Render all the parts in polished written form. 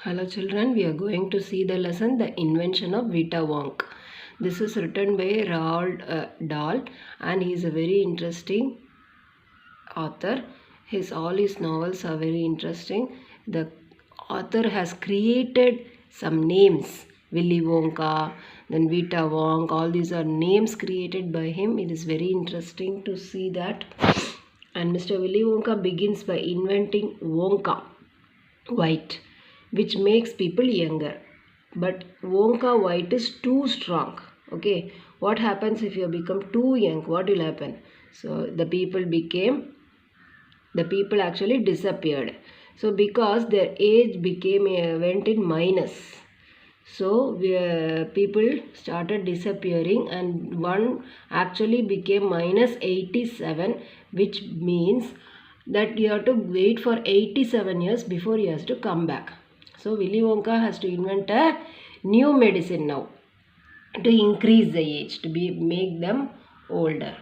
Hello children, we are going to see the lesson The Invention of Vita Wonk. This is written by Roald Dahl and he is a very interesting author. All his novels are very interesting. The author has created some names. Willy Wonka, then Vita Wonk, all these are names created by him. It is very interesting to see that. And Mr. Willy Wonka begins by inventing Wonka White, which makes people younger. But Wonka White is too strong. Okay, what happens if you become too young? What will happen? So the people actually disappeared. So because their age went in minus. So people started disappearing, and one actually became minus 87, which means that you have to wait for 87 years before he has to come back. So Willy Wonka has to invent a new medicine now to increase the age, to make them older.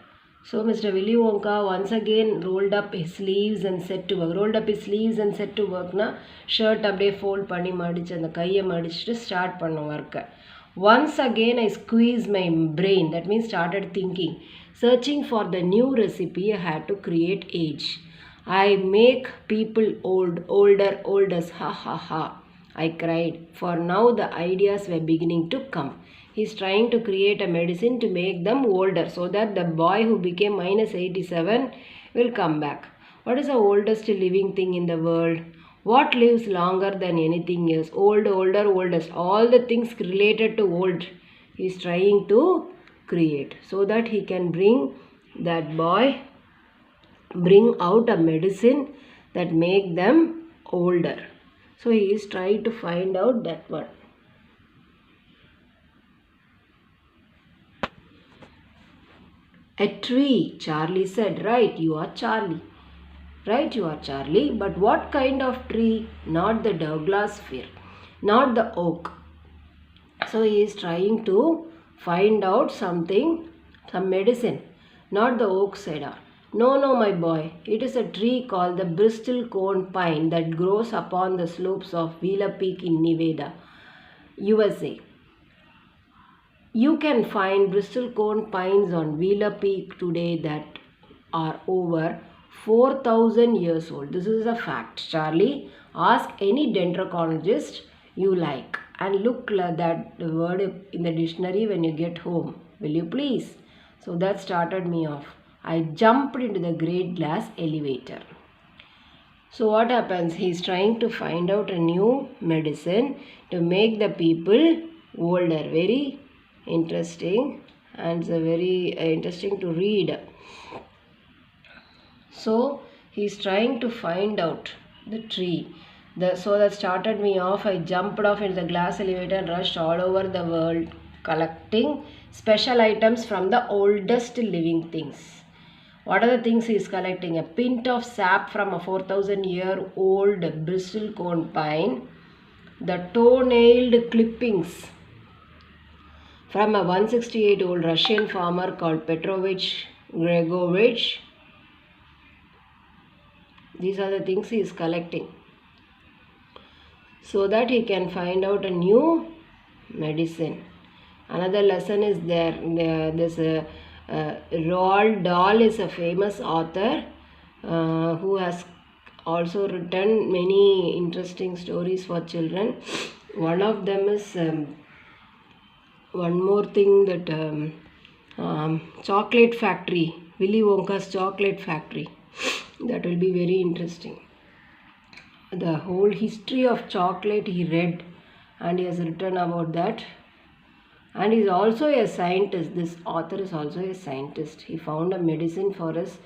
So Mr. Willy Wonka once again rolled up his sleeves and set to work. Na shirt அப்படியே fold பண்ணி மடிச்சு அந்த கையை மடிச்சிட்டு start பண்ண work. Once again I squeezed my brain, that means started thinking, searching for the new recipe. I had to create age. I make people older, ha ha ha. I cried, for now the ideas were beginning to come. He is trying to create a medicine to make them older so that the boy who became minus 87 will come back. What is the oldest living thing in the world? What lives longer than anything else? Older, oldest. All the things related to old he is trying to create so that he can bring out a medicine that make them older. So he is trying to find out that one. A tree, Charlie said. Right, you are Charlie. But what kind of tree? Not the Douglas fir, not the oak. So he is trying to find out some medicine. Not the oak cedar. No, my boy. It is a tree called the Bristol cone pine that grows upon the slopes of Wheeler Peak in Nevada, USA. You can find Bristol cone pines on Wheeler Peak today that are over 4,000 years old. This is a fact, Charlie. Ask any dendrochronologist you like and look that word in the dictionary when you get home. Will you please? So that started me off. I jumped into the great glass elevator. So what happens? He is trying to find out a new medicine to make the people older. Very interesting, and it's a very interesting to read. So he is trying to find out the tree. So that started me off. I jumped off into the glass elevator and rushed all over the world collecting special items from the oldest living things. What are the things he is collecting? A pint of sap from a 4,000-year-old Bristol cone pine, the toe-nailed clippings from a 168-year-old Russian farmer called Petrovich Gregovich. These are the things he is collecting so that he can find out a new medicine. Another lesson is there. Roald Dahl is a famous author who has also written many interesting stories for children. One of them is one more thing, that chocolate factory, Willy Wonka's chocolate factory. That will be very interesting. The whole history of chocolate he read and he has written about that. And he is also a scientist. This author is also a scientist. He found a medicine for his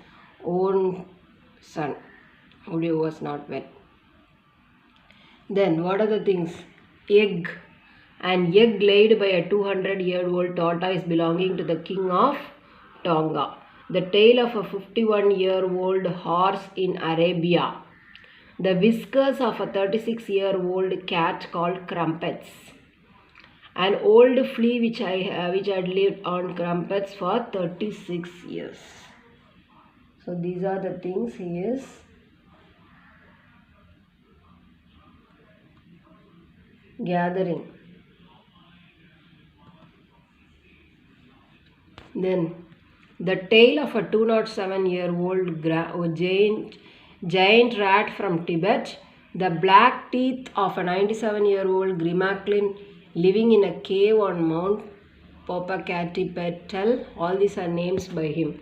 own son who was not well. Then what are the things? Egg. An egg laid by a 200-year-old tortoise belonging to the king of Tonga. The tail of a 51-year-old horse in Arabia. The whiskers of a 36-year-old cat called Crumpets. An old flea which had lived on Crumpets for 36 years. So these are the things he is gathering. Then the tale of a 207-year-old giant rat from Tibet, the black teeth of a 97-year-old Grimaklin living in a cave on Mount Popocatépetl, all these are names by him.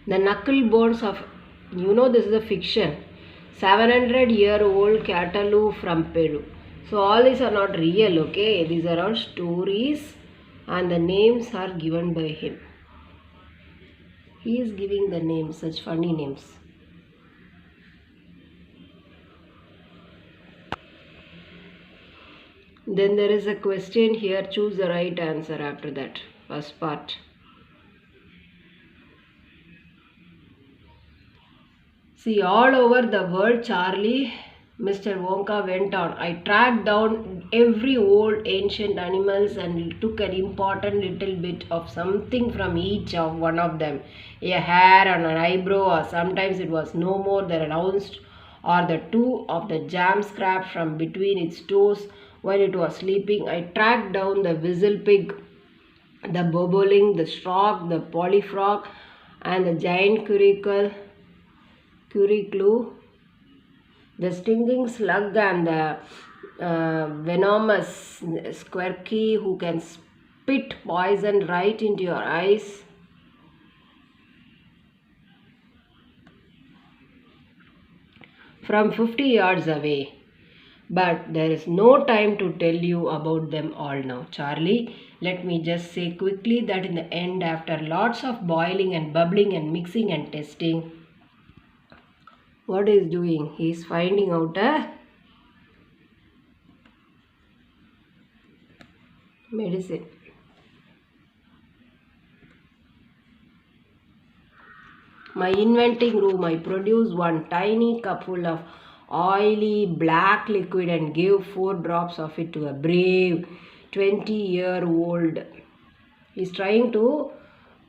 The knuckle bones of, this is a fiction, 700-year-old Catalu from Peru. So all these are not real, okay? These are all stories and the names are given by him. He is giving the names, such funny names. Then there is a question here, choose the right answer after that, first part. See, all over the world, Mr. Wonka went on. I tracked down every old ancient animals and took an important little bit of something from each of one of them. A hair and an eyebrow, or sometimes it was no more than an ounce or the two of the jam scrap from between its toes while it was sleeping. I tracked down the whistle pig, the bobolink, the stork, the polyfrog, and the giant curicue, the stinging slug, and the venomous squirky who can spit poison right into your eyes. From 50 yards away. But there is no time to tell you about them all now, Charlie. Let me just say quickly that in the end, after lots of boiling and bubbling and mixing and testing, what he is doing? He is finding out a medicine. My inventing room, I produced one tiny cup full of oily black liquid and gave 4 drops of it to a brave 20-year-old. He's trying to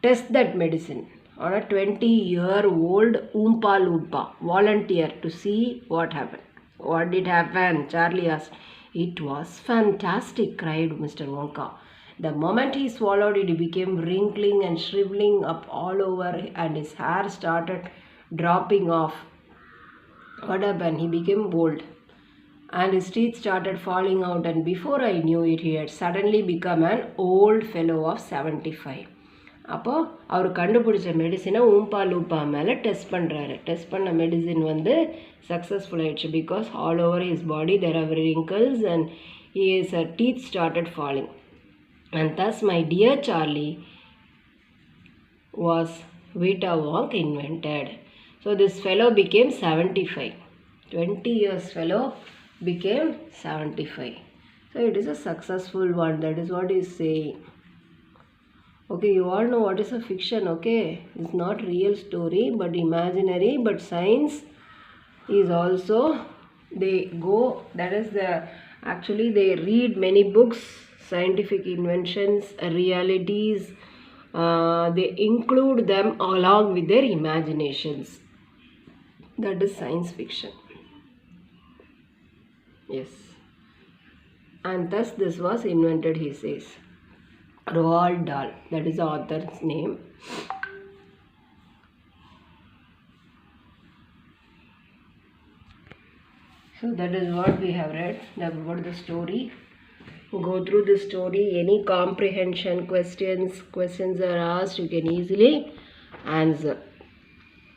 test that medicine on a 20-year-old Oompa Loompa volunteer to see what happened. What did happen? Charlie asked. It was fantastic, cried Mr. Wonka. The moment he swallowed it, he became wrinkling and shriveling up all over and his hair started dropping off. What happened? He became bald and his teeth started falling out, and before I knew it, he had suddenly become an old fellow of 75. அப்போ அவர் கண்டுபிடிச்ச மெடிசினை ஊம்பா லூப்பா மேலே test பண்ணுறாரு. Test பண்ண medicine வந்து successful ஆயிடுச்சு. Because all over his body there are wrinkles and his teeth started falling. And thus my dear Charlie was Vita Wonk invented. So this fellow became 75. 20 years fellow became 75. So it is a successful one. That is what he is saying. Okay, you all know what is a fiction, okay? It's not real story but imaginary, but science is also, they go, that is the, actually they read many books, scientific inventions, realities, they include them along with their imaginations. That is science fiction. Yes. And thus this was invented, he says. Roald Dahl, that is the author's name. So that is what we have read about the story. Go through the story. Any comprehension questions are asked, you can easily answer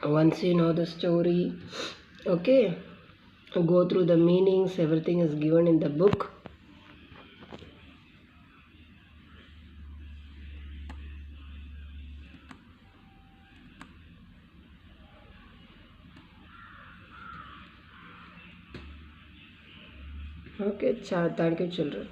once you know the story. Okay, go through the meanings, everything is given in the book. Okay, thank you children.